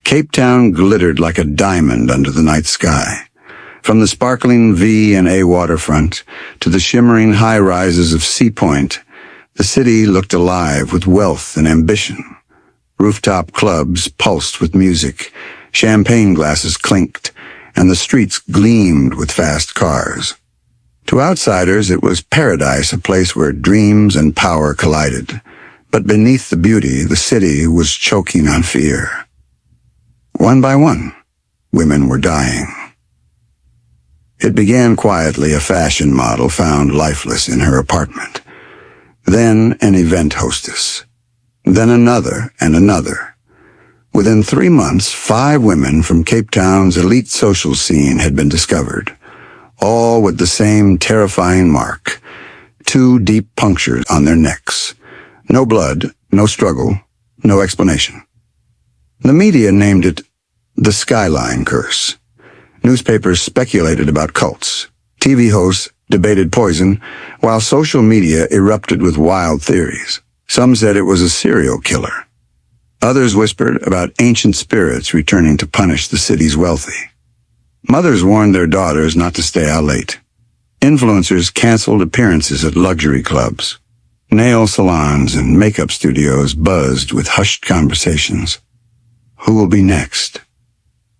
Cape Town glittered like a diamond under the night sky. From the sparkling V and A waterfront to the shimmering high-rises of Sea Point, the city looked alive with wealth and ambition. Rooftop clubs pulsed with music, champagne glasses clinked, and the streets gleamed with fast cars. To outsiders, it was paradise, a place where dreams and power collided. But beneath the beauty, the city was choking on fear. One by one, women were dying. It began quietly. A fashion model found lifeless in her apartment. Then an event hostess. Then another and another. Within 3 months, 5 women from Cape Town's elite social scene had been discovered, all with the same terrifying mark, 2 deep punctures on their necks. No blood, no struggle, no explanation. The media named it the Skyline Curse. Newspapers speculated about cults. TV hosts debated poison, while social media erupted with wild theories. Some said it was a serial killer. Others whispered about ancient spirits returning to punish the city's wealthy. Mothers warned their daughters not to stay out late. Influencers canceled appearances at luxury clubs. Nail salons and makeup studios buzzed with hushed conversations. Who will be next?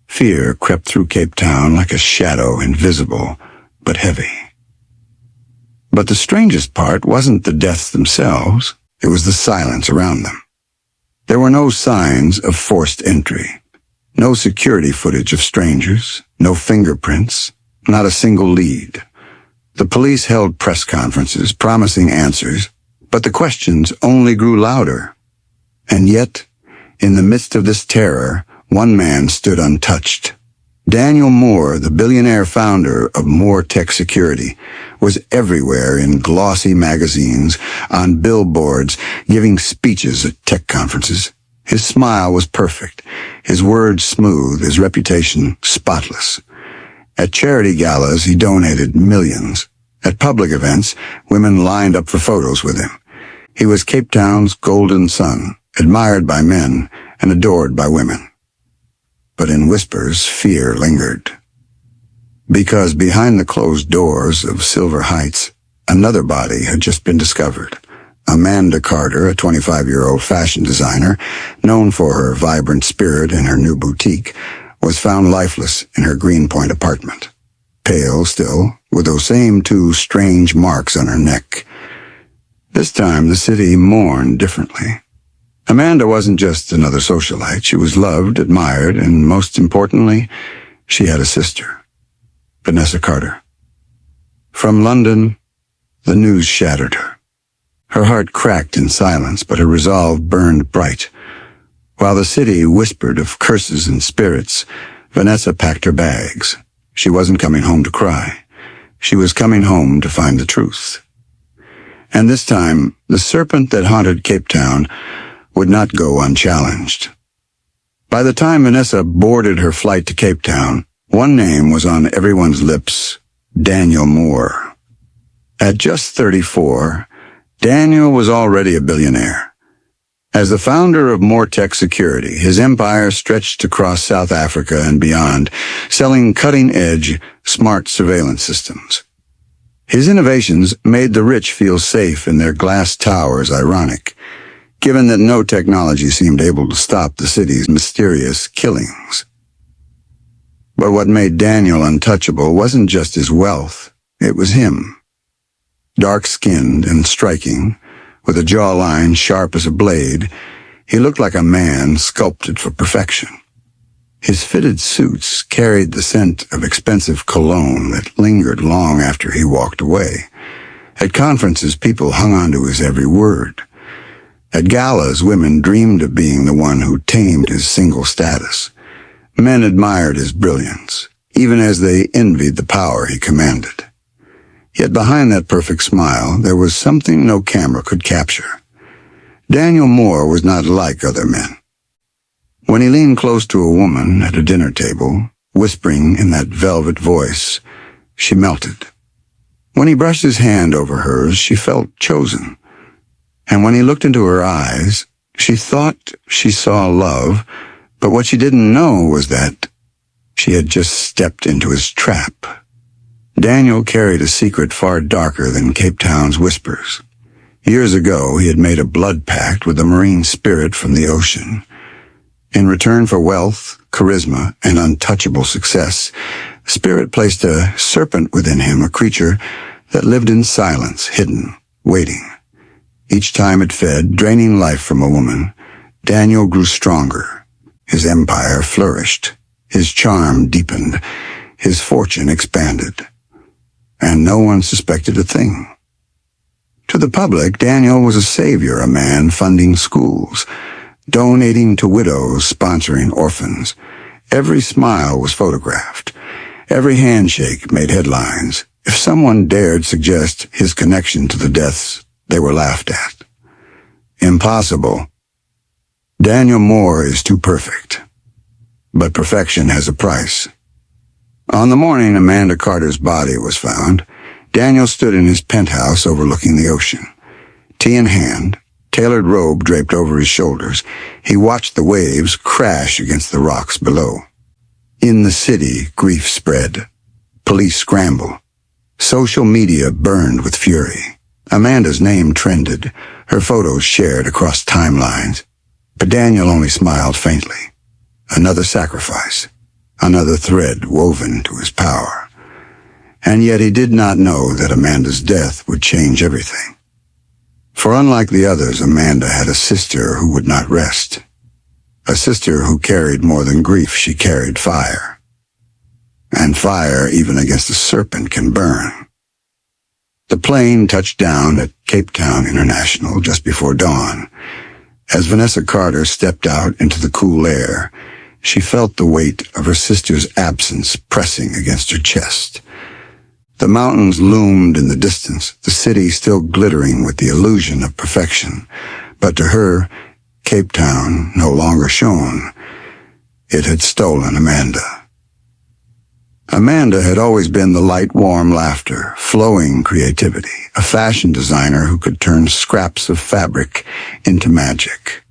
Fear crept through Cape Town like a shadow, invisible but heavy. But the strangest part wasn't the deaths themselves, it was the silence around them. There were no signs of forced entry, no security footage of strangers, no fingerprints, not a single lead. The police held press conferences promising answers, but the questions only grew louder. And yet, in the midst of this terror, one man stood untouched. Daniel Moore, the billionaire founder of Moore Tech Security, was everywhere in glossy magazines, on billboards, giving speeches at tech conferences. His smile was perfect, his words smooth, his reputation spotless. At charity galas, he donated millions. At public events, women lined up for photos with him. He was Cape Town's golden son, admired by men and adored by women. But in whispers, fear lingered. Because behind the closed doors of Silver Heights, another body had just been discovered. Amanda Carter, a 25-year-old fashion designer, known for her vibrant spirit and her new boutique, was found lifeless in her Greenpoint apartment. Pale still, with those same 2 strange marks on her neck. This time the city mourned differently. Amanda wasn't just another socialite. She was loved, admired, and most importantly, she had a sister, Vanessa Carter. From London, the news shattered her. Her heart cracked in silence, but her resolve burned bright. While the city whispered of curses and spirits, Vanessa packed her bags. She wasn't coming home to cry. She was coming home to find the truth. And this time, the serpent that haunted Cape Town would not go unchallenged. By the time Vanessa boarded her flight to Cape Town, one name was on everyone's lips: Daniel Moore. At just 34, Daniel was already a billionaire. As the founder of Moore Tech Security, his empire stretched across South Africa and beyond, selling cutting-edge, smart surveillance systems. His innovations made the rich feel safe in their glass towers ironic, given that no technology seemed able to stop the city's mysterious killings. But what made Daniel untouchable wasn't just his wealth, it was him. Dark-skinned and striking, with a jawline sharp as a blade, he looked like a man sculpted for perfection. His fitted suits carried the scent of expensive cologne that lingered long after he walked away. At conferences, people hung on to his every word. At galas, women dreamed of being the one who tamed his single status. Men admired his brilliance, even as they envied the power he commanded. Yet behind that perfect smile, there was something no camera could capture. Daniel Moore was not like other men. When he leaned close to a woman at a dinner table, whispering in that velvet voice, she melted. When he brushed his hand over hers, she felt chosen. And when he looked into her eyes, she thought she saw love, But what she didn't know was that she had just stepped into his trap. Daniel carried a secret far darker than Cape Town's whispers. Years ago, he had made a blood pact with a marine spirit from the ocean. In return for wealth, charisma, and untouchable success, the spirit placed a serpent within him, a creature that lived in silence, hidden, waiting. Each time it fed, draining life from a woman, Daniel grew stronger. His empire flourished. His charm deepened. His fortune expanded. And no one suspected a thing. To the public, Daniel was a savior, a man funding schools, donating to widows, sponsoring orphans. Every smile was photographed. Every handshake made headlines. If someone dared suggest his connection to the deaths, they were laughed at. Impossible. Daniel Moore is too perfect. But perfection has a price. On the morning Amanda Carter's body was found, Daniel stood in his penthouse overlooking the ocean. Tea in hand, tailored robe draped over his shoulders, he watched the waves crash against the rocks below. In the city, grief spread. Police scrambled. Social media burned with fury. Amanda's name trended, her photos shared across timelines. But Daniel only smiled faintly. Another sacrifice, another thread woven to his power. And yet he did not know that Amanda's death would change everything. For unlike the others, Amanda had a sister who would not rest. A sister who carried more than grief, she carried fire. And fire, even against a serpent, can burn. The plane touched down at Cape Town International just before dawn. As Vanessa Carter stepped out into the cool air, she felt the weight of her sister's absence pressing against her chest. The mountains loomed in the distance, the city still glittering with the illusion of perfection. But to her, Cape Town no longer shone. It had stolen Amanda. Amanda had always been the light, warm laughter, flowing creativity, a fashion designer who could turn scraps of fabric into magic.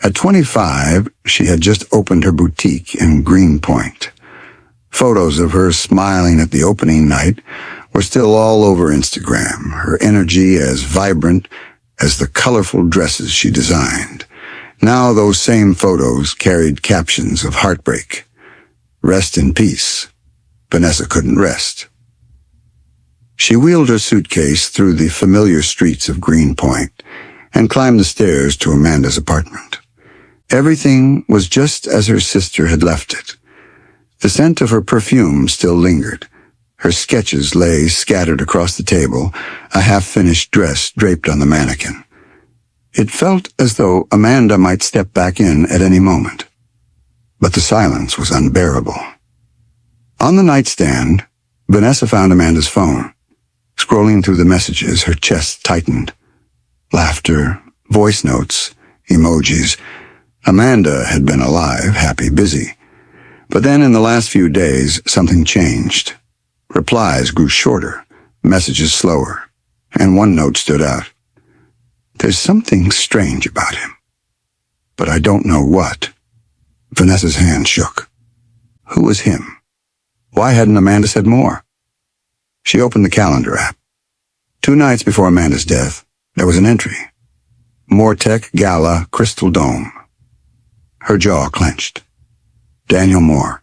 At 25, she had just opened her boutique in Greenpoint. Photos of her smiling at the opening night were still all over Instagram, her energy as vibrant as the colorful dresses she designed. Now those same photos carried captions of heartbreak. Rest in peace. Vanessa couldn't rest. She wheeled her suitcase through the familiar streets of Greenpoint and climbed the stairs to Amanda's apartment. Everything was just as her sister had left it. The scent of her perfume still lingered. Her sketches lay scattered across the table, a half-finished dress draped on the mannequin. It felt as though Amanda might step back in at any moment. But the silence was unbearable. On the nightstand, Vanessa found Amanda's phone. Scrolling through the messages, her chest tightened. Laughter, voice notes, emojis. Amanda had been alive, happy, busy. But then in the last few days, something changed. Replies grew shorter, messages slower, and one note stood out. There's something strange about him, but I don't know what. Vanessa's hand shook. Who was him? Why hadn't Amanda said more? She opened the calendar app. 2 nights before Amanda's death, there was an entry. Moretech Gala, Crystal Dome. Her jaw clenched. Daniel Moore.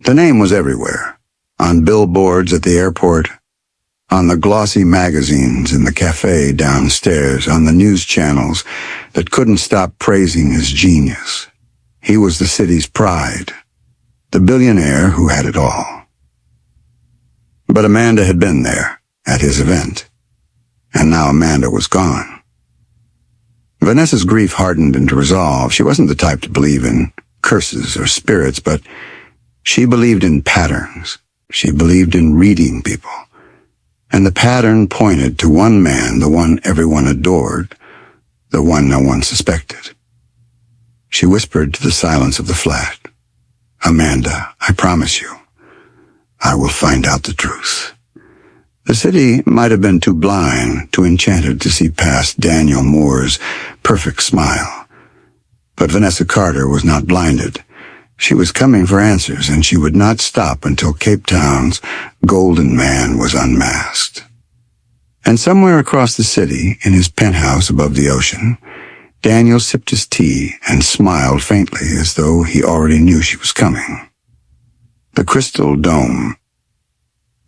The name was everywhere. On billboards at the airport, on the glossy magazines in the cafe downstairs, on the news channels that couldn't stop praising his genius. He was the city's pride, the billionaire who had it all. But Amanda had been there, at his event, and now Amanda was gone. Vanessa's grief hardened into resolve. She wasn't the type to believe in curses or spirits, but she believed in patterns. She believed in reading people. And the pattern pointed to one man, the one everyone adored, the one no one suspected. She whispered to the silence of the flat, Amanda, I promise you, I will find out the truth. The city might have been too blind, too enchanted to see past Daniel Moore's perfect smile. But Vanessa Carter was not blinded. She was coming for answers, and she would not stop until Cape Town's golden man was unmasked. And somewhere across the city, in his penthouse above the ocean, Daniel sipped his tea and smiled faintly as though he already knew she was coming. The Crystal Dome.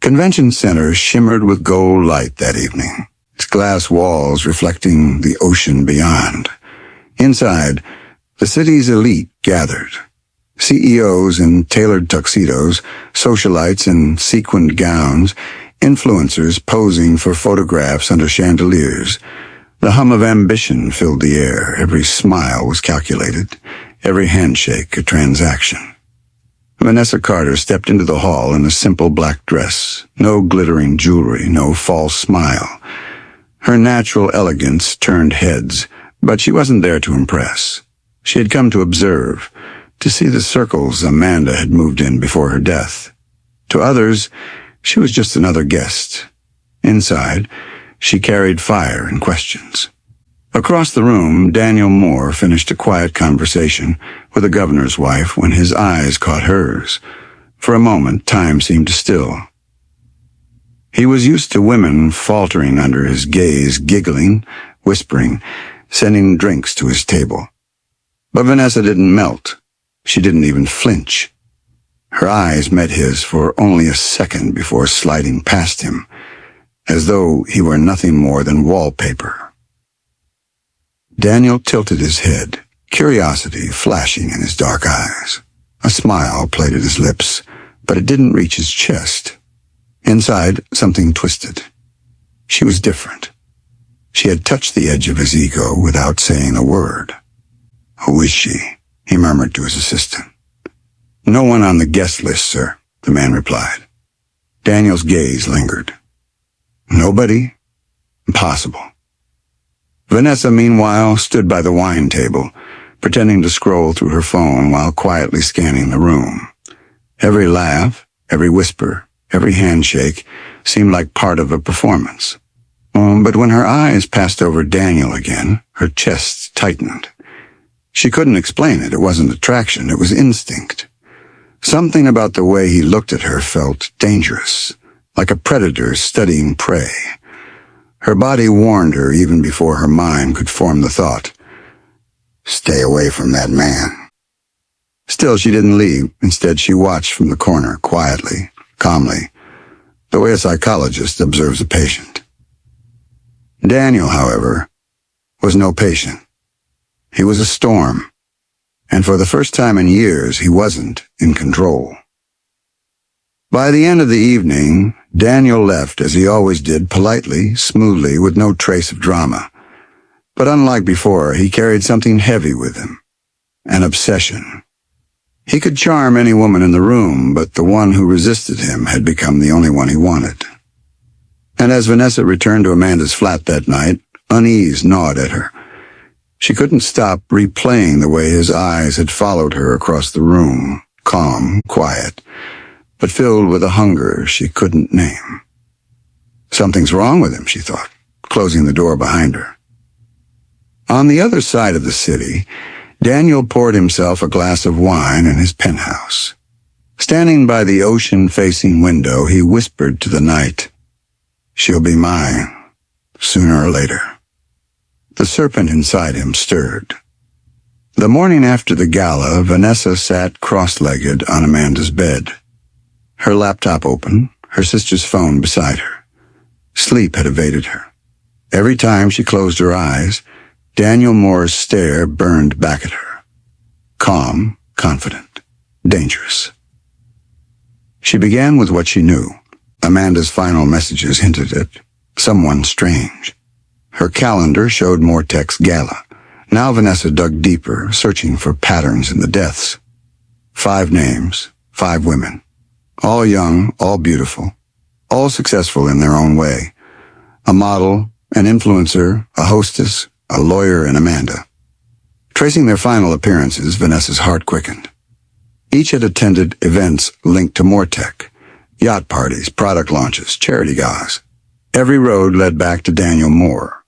Convention Center shimmered with gold light that evening, its glass walls reflecting the ocean beyond. Inside, the city's elite gathered. CEOs in tailored tuxedos, socialites in sequined gowns, influencers posing for photographs under chandeliers. The hum of ambition filled the air. Every smile was calculated, every handshake a transaction. Vanessa Carter stepped into the hall in a simple black dress, no glittering jewelry, no false smile. Her natural elegance turned heads, but she wasn't there to impress. She had come to observe, to see the circles Amanda had moved in before her death. To others, she was just another guest. Inside, she carried fire and questions. Across the room, Daniel Moore finished a quiet conversation with the governor's wife when his eyes caught hers. For a moment, time seemed to still. He was used to women faltering under his gaze, giggling, whispering, sending drinks to his table. But Vanessa didn't melt. She didn't even flinch. Her eyes met his for only a second before sliding past him, as though he were nothing more than wallpaper. Daniel tilted his head, curiosity flashing in his dark eyes. A smile played at his lips, but it didn't reach his chest. Inside, something twisted. She was different. She had touched the edge of his ego without saying a word. "Who is she?" he murmured to his assistant. "No one on the guest list, sir," the man replied. Daniel's gaze lingered. "Nobody? Impossible." Vanessa, meanwhile, stood by the wine table, pretending to scroll through her phone while quietly scanning the room. Every laugh, every whisper, every handshake seemed like part of a performance. But when her eyes passed over Daniel again, her chest tightened. She couldn't explain it. It wasn't attraction. It was instinct. Something about the way he looked at her felt dangerous, like a predator studying prey. Her body warned her even before her mind could form the thought, "Stay away from that man." Still, she didn't leave. Instead, she watched from the corner, quietly, calmly, the way a psychologist observes a patient. Daniel, however, was no patient. He was a storm, and for the first time in years, he wasn't in control. By the end of the evening, Daniel left as he always did, politely, smoothly, with no trace of drama. But unlike before, he carried something heavy with him, an obsession. He could charm any woman in the room, but the one who resisted him had become the only one he wanted. And as Vanessa returned to Amanda's flat that night, unease gnawed at her. She couldn't stop replaying the way his eyes had followed her across the room, calm, quiet, but filled with a hunger she couldn't name. Something's wrong with him, she thought, closing the door behind her. On the other side of the city, Daniel poured himself a glass of wine in his penthouse. Standing by the ocean-facing window, he whispered to the night, "She'll be mine, sooner or later." The serpent inside him stirred. The morning after the gala, Vanessa sat cross-legged on Amanda's bed. Her laptop open, her sister's phone beside her. Sleep had evaded her. Every time she closed her eyes, Daniel Moore's stare burned back at her. Calm, confident, dangerous. She began with what she knew. Amanda's final messages hinted at someone strange. Her calendar showed Mortek's gala. Now Vanessa dug deeper, searching for patterns in the deaths. 5 names, 5 women. All young, all beautiful, all successful in their own way. A model, an influencer, a hostess, a lawyer, and Amanda. Tracing their final appearances, Vanessa's heart quickened. Each had attended events linked to Mortek. Yacht parties, product launches, charity galas. Every road led back to Daniel Moore.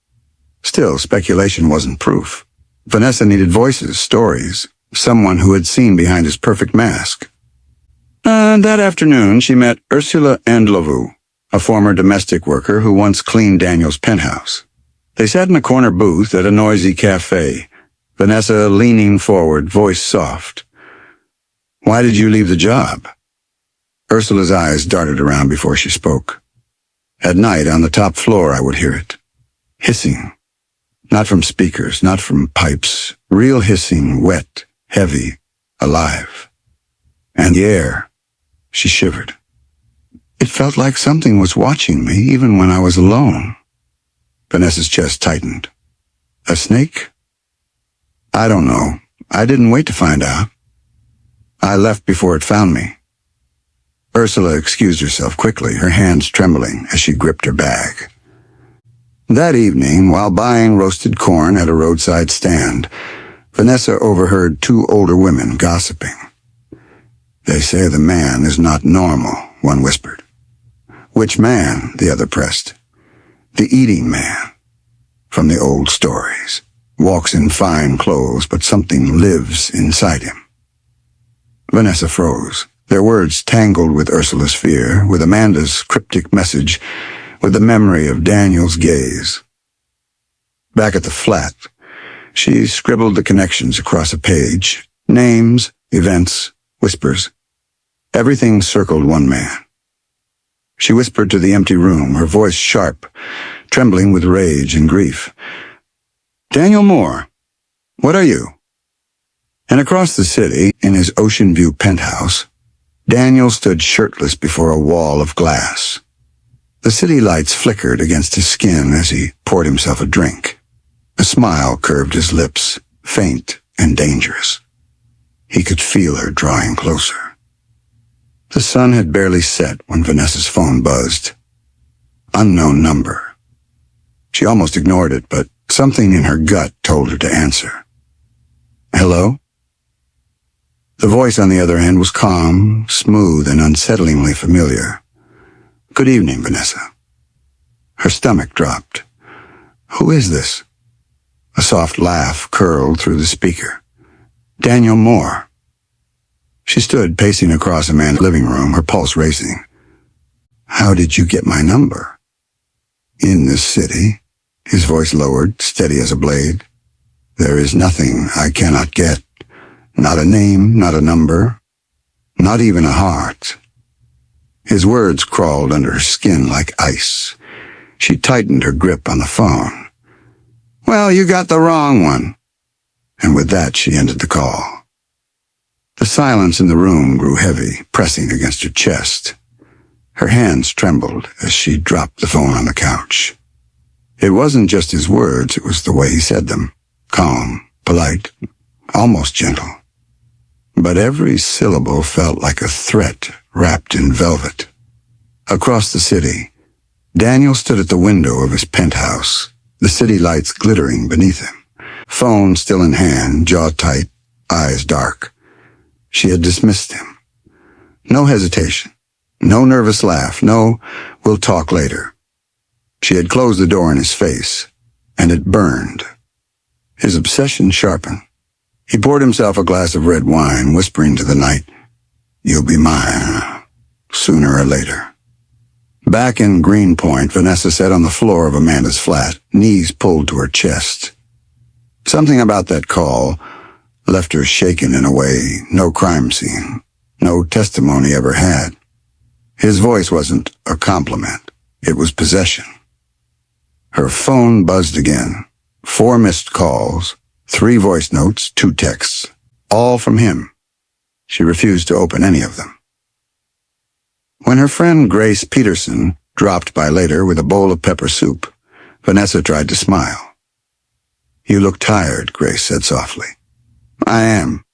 Still, speculation wasn't proof. Vanessa needed voices, stories, someone who had seen behind his perfect mask. That afternoon, she met Ursula Andlovu, a former domestic worker who once cleaned Daniel's penthouse. They sat in a corner booth at a noisy cafe, Vanessa leaning forward, voice soft. "Why did you leave the job?" Ursula's eyes darted around before she spoke. At night, on the top floor, I would hear it. Hissing. Not from speakers, not from pipes. Real hissing, wet, heavy, alive. And the air. She shivered. It felt like something was watching me, even when I was alone. Vanessa's chest tightened. A snake? I don't know. I didn't wait to find out. I left before it found me. Ursula excused herself quickly, her hands trembling as she gripped her bag. That evening, while buying roasted corn at a roadside stand, Vanessa overheard two older women gossiping. "They say the man is not normal," one whispered. "Which man?" the other pressed. "The eating man. From the old stories. Walks in fine clothes, but something lives inside him." Vanessa froze. Their words tangled with Ursula's fear, with Amanda's cryptic message, with the memory of Daniel's gaze. Back at the flat, she scribbled the connections across a page. Names, events, whispers. Everything circled one man. She whispered to the empty room, her voice sharp, trembling with rage and grief. "Daniel Moore, what are you?" And across the city, in his ocean view penthouse, Daniel stood shirtless before a wall of glass. The city lights flickered against his skin as he poured himself a drink. A smile curved his lips, faint and dangerous. He could feel her drawing closer. The sun had barely set when Vanessa's phone buzzed. Unknown number. She almost ignored it, but something in her gut told her to answer. "Hello?" The voice on the other end was calm, smooth, and unsettlingly familiar. "Good evening, Vanessa." Her stomach dropped. "Who is this?" A soft laugh curled through the speaker. "Daniel Moore." She stood pacing across Amanda's living room, her pulse racing. "How did you get my number?" "In this city," his voice lowered, steady as a blade, "there is nothing I cannot get. Not a name, not a number, not even a heart." His words crawled under her skin like ice. She tightened her grip on the phone. "Well, you got the wrong one." And with that, she ended the call. The silence in the room grew heavy, pressing against her chest. Her hands trembled as she dropped the phone on the couch. It wasn't just his words, it was the way he said them. Calm, polite, almost gentle. But every syllable felt like a threat wrapped in velvet. Across the city, Daniel stood at the window of his penthouse, the city lights glittering beneath him. Phone still in hand, jaw tight, eyes dark. She had dismissed him. No hesitation, no nervous laugh, no "we'll talk later." She had closed the door in his face, and it burned. His obsession sharpened. He poured himself a glass of red wine, whispering to the night, "You'll be mine, sooner or later." Back in Greenpoint, Vanessa sat on the floor of Amanda's flat, knees pulled to her chest. Something about that call left her shaken in a way no crime scene, no testimony ever had. His voice wasn't a compliment. It was possession. Her phone buzzed again. 4 missed calls, 3 voice notes, 2 texts, all from him. She refused to open any of them. When her friend Grace Peterson dropped by later with a bowl of pepper soup, Vanessa tried to smile. "You look tired," Grace said softly. "I am.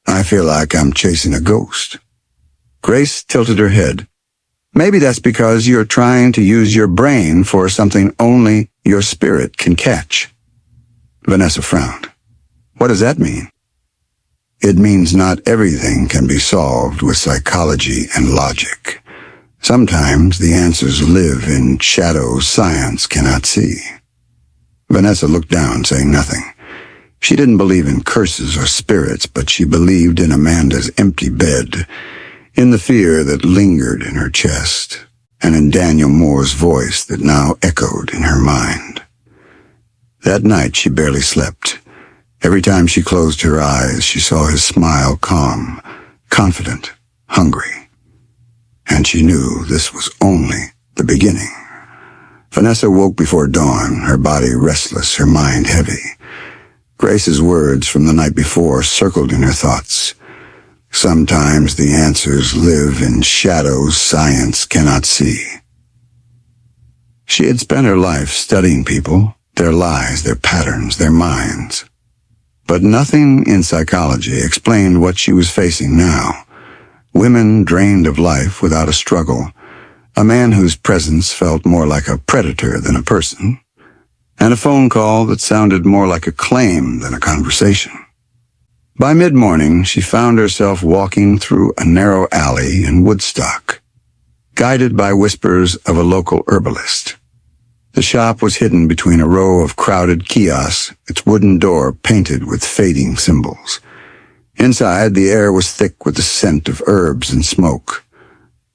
I feel like I'm chasing a ghost." Grace tilted her head. "Maybe that's because you're trying to use your brain for something only your spirit can catch." Vanessa frowned. "What does that mean?" "It means not everything can be solved with psychology and logic. Sometimes the answers live in shadows science cannot see." Vanessa looked down, saying nothing. She didn't believe in curses or spirits, but she believed in Amanda's empty bed, in the fear that lingered in her chest, and in Daniel Moore's voice that now echoed in her mind. That night she barely slept. Every time she closed her eyes, she saw his smile, calm, confident, hungry. And she knew this was only the beginning. Vanessa woke before dawn, her body restless, her mind heavy. Grace's words from the night before circled in her thoughts. Sometimes the answers live in shadows science cannot see. She had spent her life studying people, their lies, their patterns, their minds. But nothing in psychology explained what she was facing now. Women drained of life without a struggle, a man whose presence felt more like a predator than a person, and a phone call that sounded more like a claim than a conversation. By mid-morning, she found herself walking through a narrow alley in Woodstock, guided by whispers of a local herbalist. The shop was hidden between a row of crowded kiosks, its wooden door painted with fading symbols. Inside, the air was thick with the scent of herbs and smoke.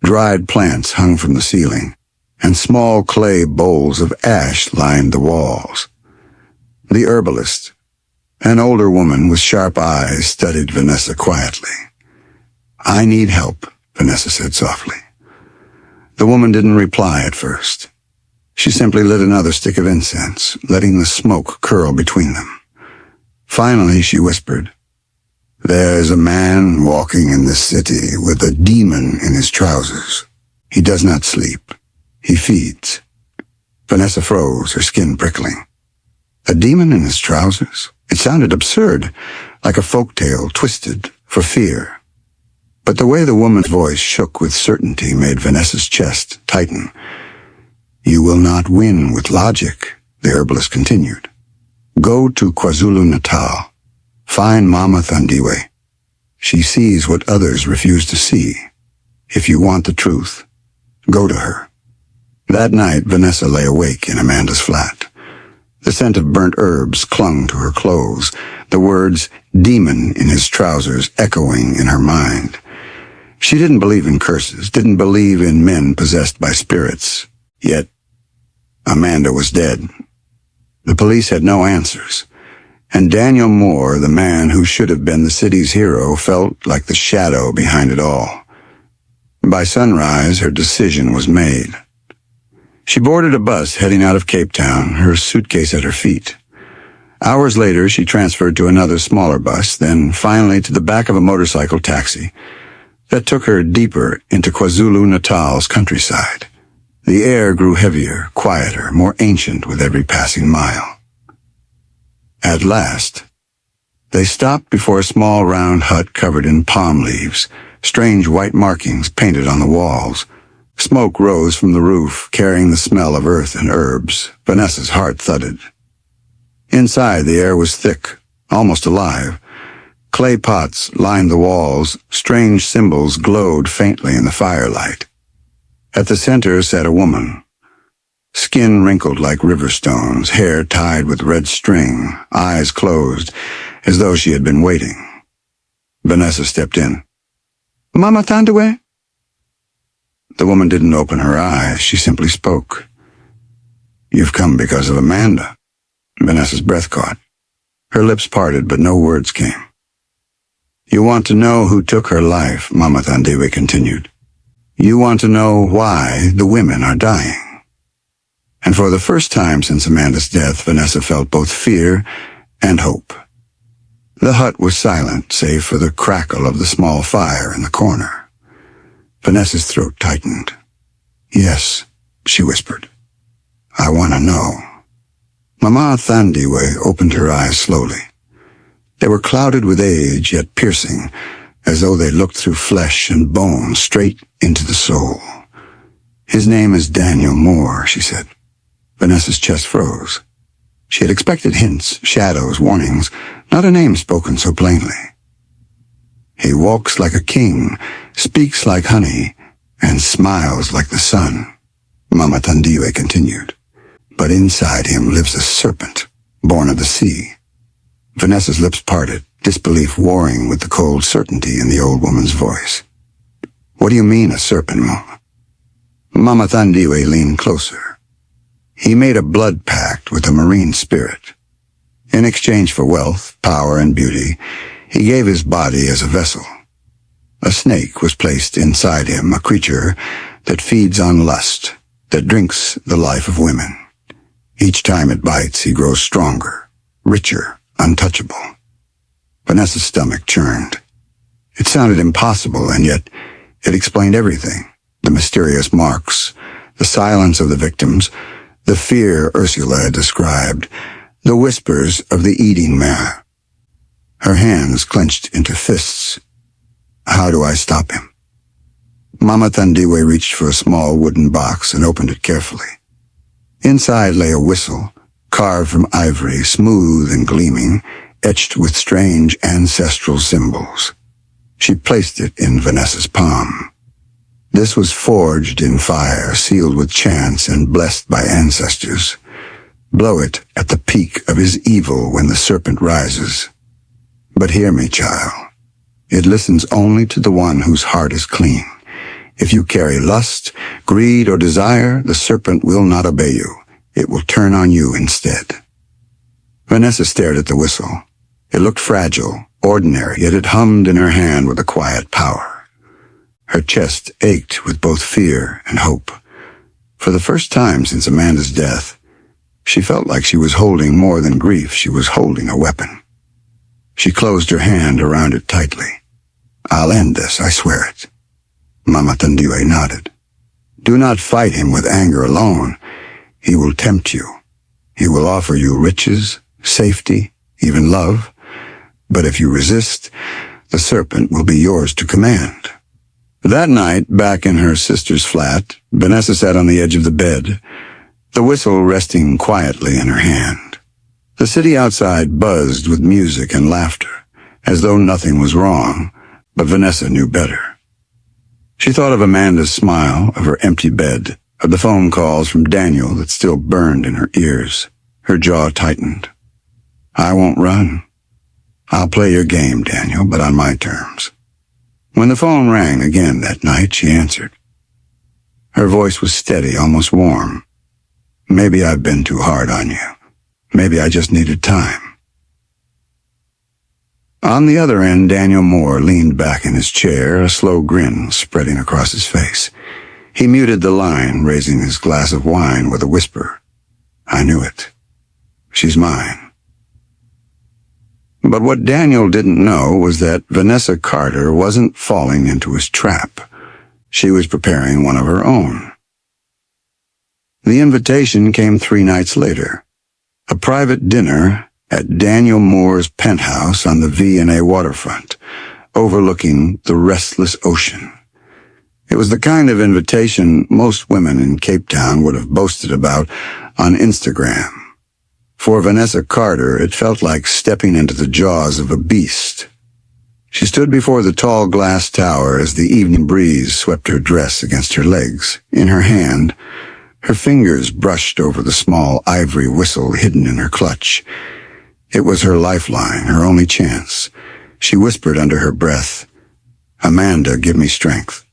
Dried plants hung from the ceiling, and small clay bowls of ash lined the walls. The herbalist, an older woman with sharp eyes, studied Vanessa quietly. "I need help," Vanessa said softly. The woman didn't reply at first. She simply lit another stick of incense, letting the smoke curl between them. Finally, she whispered, "There's a man walking in this city with a demon in his trousers. He does not sleep. He feeds." Vanessa froze, her skin prickling. A demon in his trousers? It sounded absurd, like a folktale twisted for fear. But the way the woman's voice shook with certainty made Vanessa's chest tighten. "You will not win with logic," the herbalist continued. "Go to KwaZulu-Natal. Find Mama Thandiwe. She sees what others refuse to see. If you want the truth, go to her." That night, Vanessa lay awake in Amanda's flat. The scent of burnt herbs clung to her clothes, the words "demon in his trousers" echoing in her mind. She didn't believe in curses, didn't believe in men possessed by spirits. Yet, Amanda was dead. The police had no answers. And Daniel Moore, the man who should have been the city's hero, felt like the shadow behind it all. By sunrise, her decision was made. She boarded a bus heading out of Cape Town, her suitcase at her feet. Hours later, she transferred to another smaller bus, then finally to the back of a motorcycle taxi that took her deeper into KwaZulu-Natal's countryside. The air grew heavier, quieter, more ancient with every passing mile. At last, they stopped before a small round hut covered in palm leaves, strange white markings painted on the walls. Smoke rose from the roof, carrying the smell of earth and herbs. Vanessa's heart thudded. Inside, the air was thick, almost alive. Clay pots lined the walls, strange symbols glowed faintly in the firelight. At the center sat a woman. Skin wrinkled like river stones, hair tied with red string, eyes closed, as though she had been waiting. Vanessa stepped in. "Mama Thandiwe?" The woman didn't open her eyes. She simply spoke. "You've come because of Amanda." Vanessa's breath caught. Her lips parted, but no words came. "You want to know who took her life," Mama Thandiwe continued. "You want to know why the women are dying." And for the first time since Amanda's death, Vanessa felt both fear and hope. The hut was silent, save for the crackle of the small fire in the corner. Vanessa's throat tightened. "Yes," she whispered. "I want to know." Mama Thandiwe opened her eyes slowly. They were clouded with age, yet piercing, as though they looked through flesh and bone straight into the soul. "His name is Daniel Moore," she said. Vanessa's chest froze. She had expected hints, shadows, warnings, not a name spoken so plainly. "He walks like a king, speaks like honey, and smiles like the sun," Mama Thandiwe continued. "But inside him lives a serpent, born of the sea." Vanessa's lips parted, disbelief warring with the cold certainty in the old woman's voice. What do you mean, a serpent, Mama? Mama Thandiwe leaned closer. He made a blood pact with a marine spirit. In exchange for wealth, power, and beauty, he gave his body as a vessel. A snake was placed inside him, a creature that feeds on lust, that drinks the life of women. Each time it bites, he grows stronger, richer, untouchable. Vanessa's stomach churned. It sounded impossible, and yet it explained everything. The mysterious marks, the silence of the victims, the fear Ursula had described, the whispers of the eating mare. Her hands clenched into fists. How do I stop him? Mama Thandiwe reached for a small wooden box and opened it carefully. Inside lay a whistle, carved from ivory, smooth and gleaming, etched with strange ancestral symbols. She placed it in Vanessa's palm. This was forged in fire, sealed with chants and blessed by ancestors. Blow it at the peak of his evil when the serpent rises. But hear me, child. It listens only to the one whose heart is clean. If you carry lust, greed, or desire, the serpent will not obey you. It will turn on you instead. Vanessa stared at the whistle. It looked fragile, ordinary, yet it hummed in her hand with a quiet power. Her chest ached with both fear and hope. For the first time since Amanda's death, she felt like she was holding more than grief. She was holding a weapon. She closed her hand around it tightly. I'll end this, I swear it. Mama Thandiwe nodded. Do not fight him with anger alone. He will tempt you. He will offer you riches, safety, even love. But if you resist, the serpent will be yours to command. That night, back in her sister's flat, Vanessa sat on the edge of the bed, the whistle resting quietly in her hand. The city outside buzzed with music and laughter, as though nothing was wrong, but Vanessa knew better. She thought of Amanda's smile, of her empty bed, of the phone calls from Daniel that still burned in her ears. Her jaw tightened. I won't run. I'll play your game, Daniel, but on my terms. When the phone rang again that night, she answered. Her voice was steady, almost warm. Maybe I've been too hard on you. Maybe I just needed time. On the other end, Daniel Moore leaned back in his chair, a slow grin spreading across his face. He muted the line, raising his glass of wine with a whisper. I knew it. She's mine. But what Daniel didn't know was that Vanessa Carter wasn't falling into his trap. She was preparing one of her own. The invitation came 3 nights later. A private dinner at Daniel Moore's penthouse on the V&A waterfront, overlooking the restless ocean. It was the kind of invitation most women in Cape Town would have boasted about on Instagram. For Vanessa Carter, it felt like stepping into the jaws of a beast. She stood before the tall glass tower as the evening breeze swept her dress against her legs. In her hand, her fingers brushed over the small ivory whistle hidden in her clutch. It was her lifeline, her only chance. She whispered under her breath, Amanda, give me strength.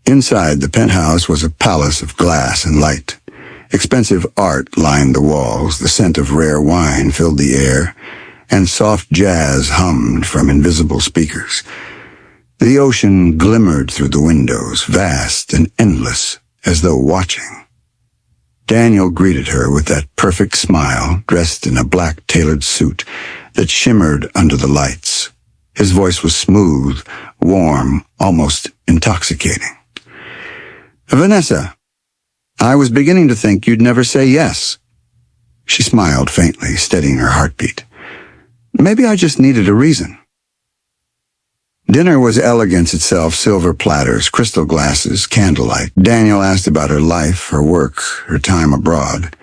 Inside the penthouse was a palace of glass and light. Expensive art lined the walls, the scent of rare wine filled the air, and soft jazz hummed from invisible speakers. The ocean glimmered through the windows, vast and endless, as though watching. Daniel greeted her with that perfect smile, dressed in a black tailored suit that shimmered under the lights. His voice was smooth, warm, almost intoxicating. Vanessa, I was beginning to think you'd never say yes. She smiled faintly, steadying her heartbeat. Maybe I just needed a reason. Dinner was elegance itself, silver platters, crystal glasses, candlelight. Daniel asked about her life, her work, her time abroad.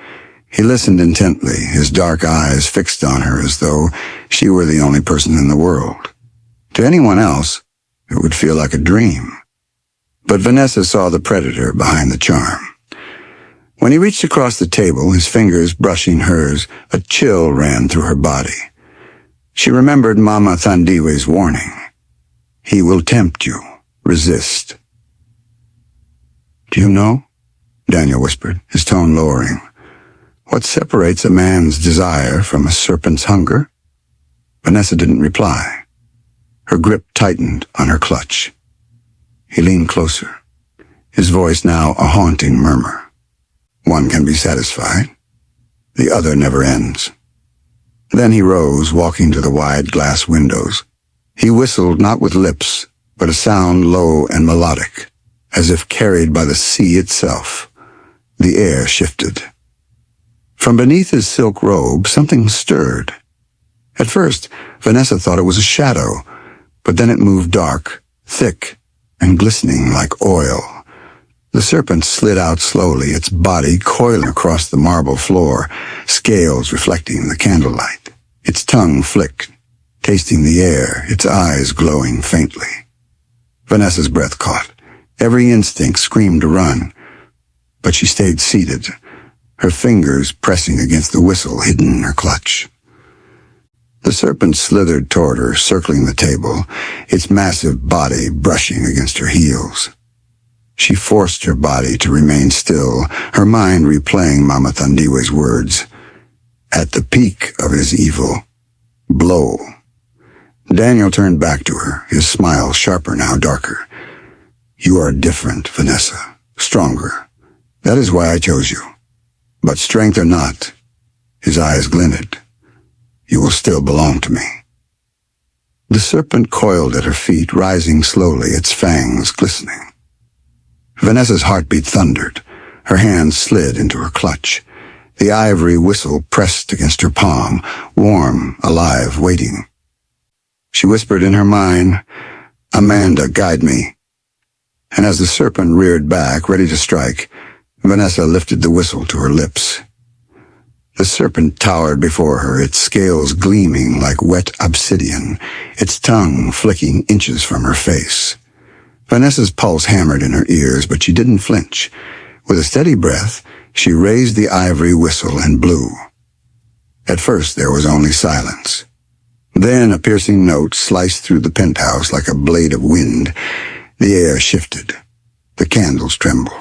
He listened intently, his dark eyes fixed on her as though she were the only person in the world. To anyone else, it would feel like a dream. But Vanessa saw the predator behind the charm. When he reached across the table, his fingers brushing hers, a chill ran through her body. She remembered Mama Thandiwe's warning. He will tempt you. Resist. Do you know? Daniel whispered, his tone lowering. What separates a man's desire from a serpent's hunger? Vanessa didn't reply. Her grip tightened on her clutch. He leaned closer, his voice now a haunting murmur. One can be satisfied. The other never ends. Then he rose, walking to the wide glass windows. He whistled not with lips, but a sound low and melodic, as if carried by the sea itself. The air shifted. From beneath his silk robe, something stirred. At first, Vanessa thought it was a shadow, but then it moved dark, thick, and glistening like oil. The serpent slid out slowly, its body coiling across the marble floor, scales reflecting the candlelight. Its tongue flicked, tasting the air, its eyes glowing faintly. Vanessa's breath caught. Every instinct screamed to run, but she stayed seated, her fingers pressing against the whistle hidden in her clutch. The serpent slithered toward her, circling the table, its massive body brushing against her heels. She forced her body to remain still, her mind replaying Mama Thandiwe's words. At the peak of his evil, blow. Daniel turned back to her, his smile sharper now, darker. You are different, Vanessa, stronger. That is why I chose you. But strength or not, his eyes glinted. You will still belong to me. The serpent coiled at her feet, rising slowly, its fangs glistening. Vanessa's heartbeat thundered. Her hand slid into her clutch. The ivory whistle pressed against her palm, warm, alive, waiting. She whispered in her mind, Amanda, guide me. And as the serpent reared back, ready to strike, Vanessa lifted the whistle to her lips. The serpent towered before her, its scales gleaming like wet obsidian, its tongue flicking inches from her face. Vanessa's pulse hammered in her ears, but she didn't flinch. With a steady breath, she raised the ivory whistle and blew. At first there was only silence. Then a piercing note sliced through the penthouse like a blade of wind. The air shifted. The candles trembled.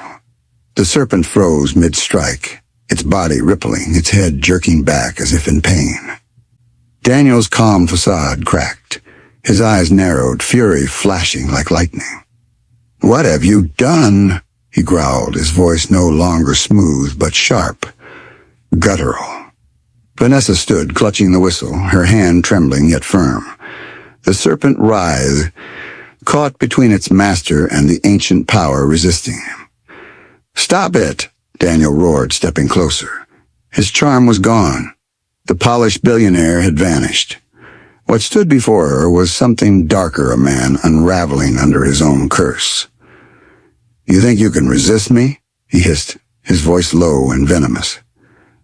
The serpent froze mid-strike, its body rippling, its head jerking back as if in pain. Daniel's calm facade cracked. His eyes narrowed, fury flashing like lightning. What have you done? He growled, his voice no longer smooth but sharp, guttural. Vanessa stood, clutching the whistle, her hand trembling yet firm. The serpent writhed, caught between its master and the ancient power resisting him. Stop it, Daniel roared, stepping closer. His charm was gone. The polished billionaire had vanished. What stood before her was something darker, a man unraveling under his own curse. You think you can resist me? He hissed, his voice low and venomous.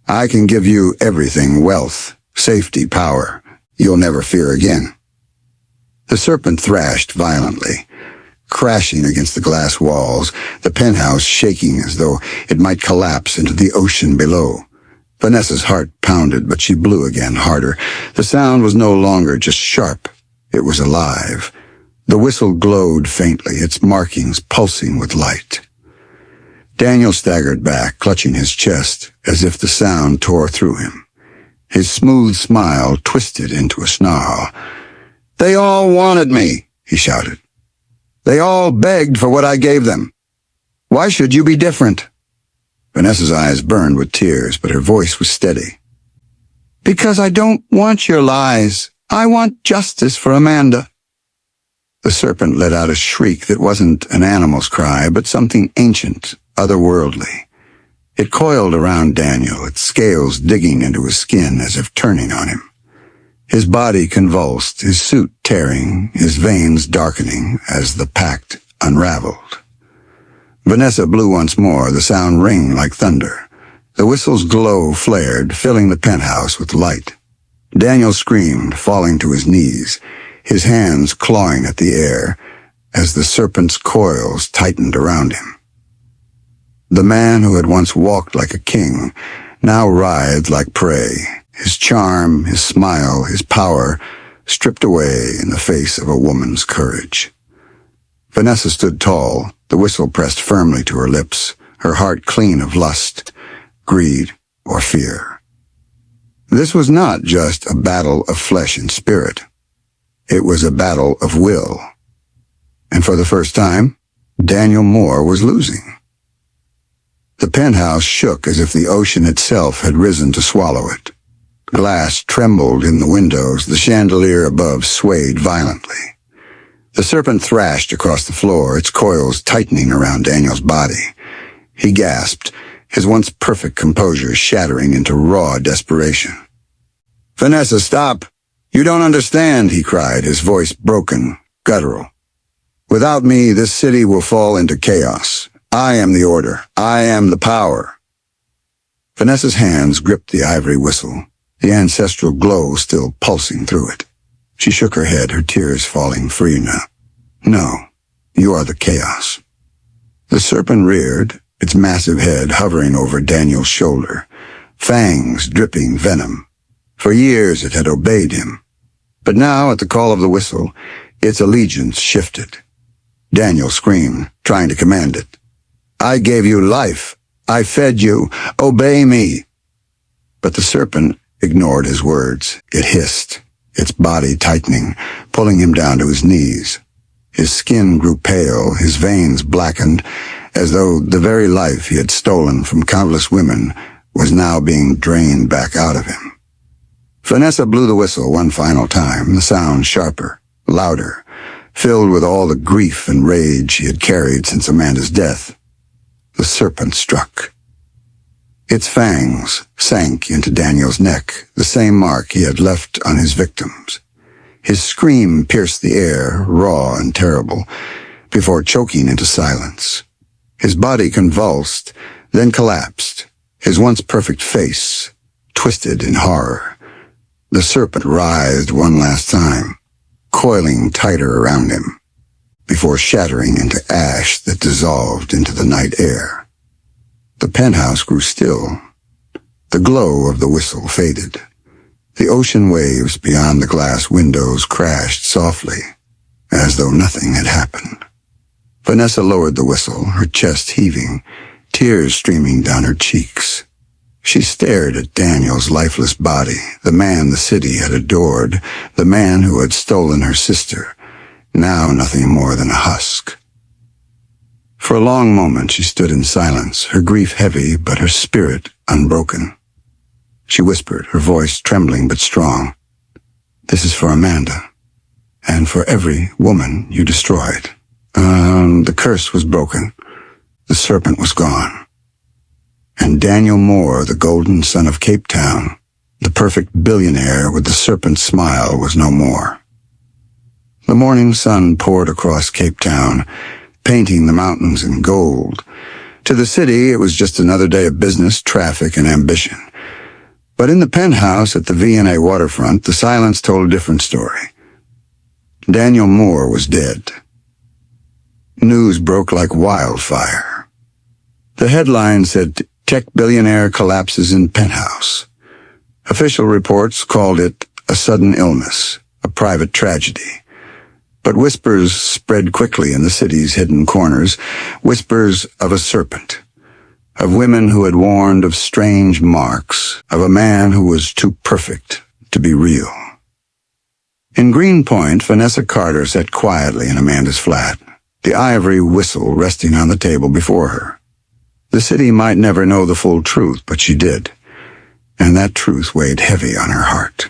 I can give you everything, wealth, safety, power. You'll never fear again. The serpent thrashed violently, crashing against the glass walls, the penthouse shaking as though it might collapse into the ocean below. Vanessa's heart pounded, but she blew again, harder. The sound was no longer just sharp. It was alive. The whistle glowed faintly, its markings pulsing with light. Daniel staggered back, clutching his chest, as if the sound tore through him. His smooth smile twisted into a snarl. They all wanted me, he shouted. They all begged for what I gave them. Why should you be different? Vanessa's eyes burned with tears, but her voice was steady. Because I don't want your lies. I want justice for Amanda. The serpent let out a shriek that wasn't an animal's cry, but something ancient, otherworldly. It coiled around Daniel, its scales digging into his skin as if turning on him. His body convulsed, his suit tearing, his veins darkening as the pact unraveled. Vanessa blew once more, the sound ringed like thunder. The whistle's glow flared, filling the penthouse with light. Daniel screamed, falling to his knees, his hands clawing at the air as the serpent's coils tightened around him. The man who had once walked like a king now writhed like prey, his charm, his smile, his power stripped away in the face of a woman's courage. Vanessa stood tall, the whistle pressed firmly to her lips, her heart clean of lust, greed, or fear. This was not just a battle of flesh and spirit. It was a battle of will. And for the first time, Daniel Moore was losing. The penthouse shook as if the ocean itself had risen to swallow it. Glass trembled in the windows, the chandelier above swayed violently. The serpent thrashed across the floor, its coils tightening around Daniel's body. He gasped, his once perfect composure shattering into raw desperation. "Vanessa, stop! You don't understand," he cried, his voice broken, guttural. "Without me, this city will fall into chaos. I am the order. I am the power." Vanessa's hands gripped the ivory whistle, the ancestral glow still pulsing through it. She shook her head, her tears falling free now. "No, you are the chaos." The serpent reared, its massive head hovering over Daniel's shoulder, fangs dripping venom. For years it had obeyed him. But now, at the call of the whistle, its allegiance shifted. Daniel screamed, trying to command it. "I gave you life. I fed you. Obey me." But the serpent ignored his words. It hissed, its body tightening, pulling him down to his knees. His skin grew pale, his veins blackened, as though the very life he had stolen from countless women was now being drained back out of him. Vanessa blew the whistle one final time, the sound sharper, louder, filled with all the grief and rage he had carried since Amanda's death. The serpent struck. Its fangs sank into Daniel's neck, the same mark he had left on his victims. His scream pierced the air, raw and terrible, before choking into silence. His body convulsed, then collapsed, his once perfect face twisted in horror. The serpent writhed one last time, coiling tighter around him, before shattering into ash that dissolved into the night air. The penthouse grew still. The glow of the whistle faded. The ocean waves beyond the glass windows crashed softly, as though nothing had happened. Vanessa lowered the whistle, her chest heaving, tears streaming down her cheeks. She stared at Daniel's lifeless body, the man the city had adored, the man who had stolen her sister, now nothing more than a husk. For a long moment she stood in silence, her grief heavy but her spirit unbroken. She whispered, her voice trembling but strong, "This is for Amanda, and for every woman you destroyed." The curse was broken. The serpent was gone. And Daniel Moore, the golden son of Cape Town, the perfect billionaire with the serpent's smile, was no more. The morning sun poured across Cape Town, painting the mountains in gold. To the city, it was just another day of business, traffic, and ambition. But in the penthouse at the V&A waterfront, the silence told a different story. Daniel Moore was dead. News broke like wildfire. The headline said, "Tech billionaire collapses in penthouse." Official reports called it a sudden illness, a private tragedy. But whispers spread quickly in the city's hidden corners, whispers of a serpent, of women who had warned of strange marks, of a man who was too perfect to be real. In Greenpoint, Vanessa Carter sat quietly in Amanda's flat, the ivory whistle resting on the table before her. The city might never know the full truth, but she did, and that truth weighed heavy on her heart.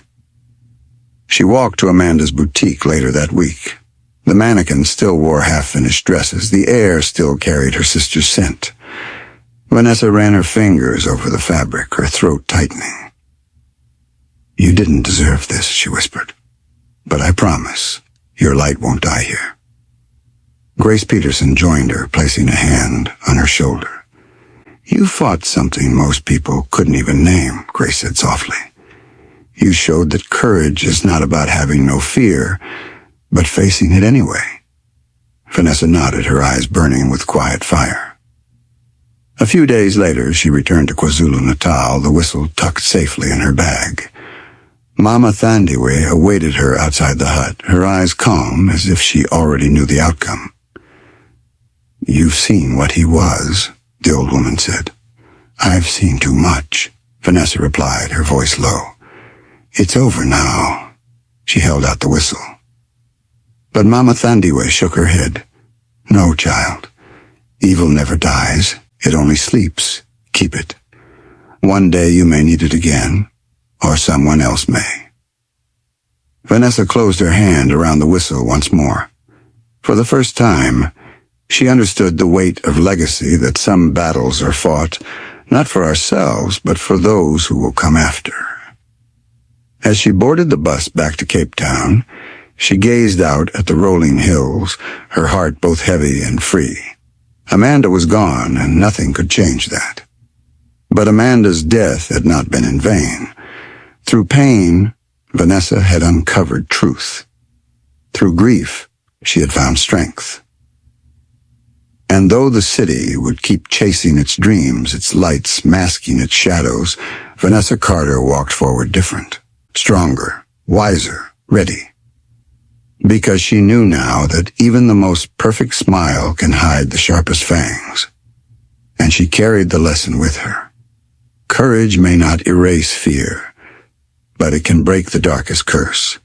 She walked to Amanda's boutique later that week. The mannequins still wore half-finished dresses. The air still carried her sister's scent. Vanessa ran her fingers over the fabric, her throat tightening. "You didn't deserve this," she whispered. "But I promise, your light won't die here." Grace Peterson joined her, placing a hand on her shoulder. "You fought something most people couldn't even name," Grace said softly. "You showed that courage is not about having no fear, but facing it anyway." Vanessa nodded, her eyes burning with quiet fire. A few days later, she returned to KwaZulu-Natal, the whistle tucked safely in her bag. Mama Thandiwe awaited her outside the hut, her eyes calm as if she already knew the outcome. "You've seen what he was," the old woman said. "I've seen too much," Vanessa replied, her voice low. "It's over now." She held out the whistle. But Mama Thandiwe shook her head. "No, child. Evil never dies. It only sleeps. Keep it. One day you may need it again, or someone else may." Vanessa closed her hand around the whistle once more. For the first time, she understood the weight of legacy, that some battles are fought, not for ourselves, but for those who will come after. As she boarded the bus back to Cape Town, she gazed out at the rolling hills, her heart both heavy and free. Amanda was gone, and nothing could change that. But Amanda's death had not been in vain. Through pain, Vanessa had uncovered truth. Through grief, she had found strength. And though the city would keep chasing its dreams, its lights masking its shadows, Vanessa Carter walked forward different, stronger, wiser, ready. Because she knew now that even the most perfect smile can hide the sharpest fangs. And she carried the lesson with her. Courage may not erase fear, but it can break the darkest curse.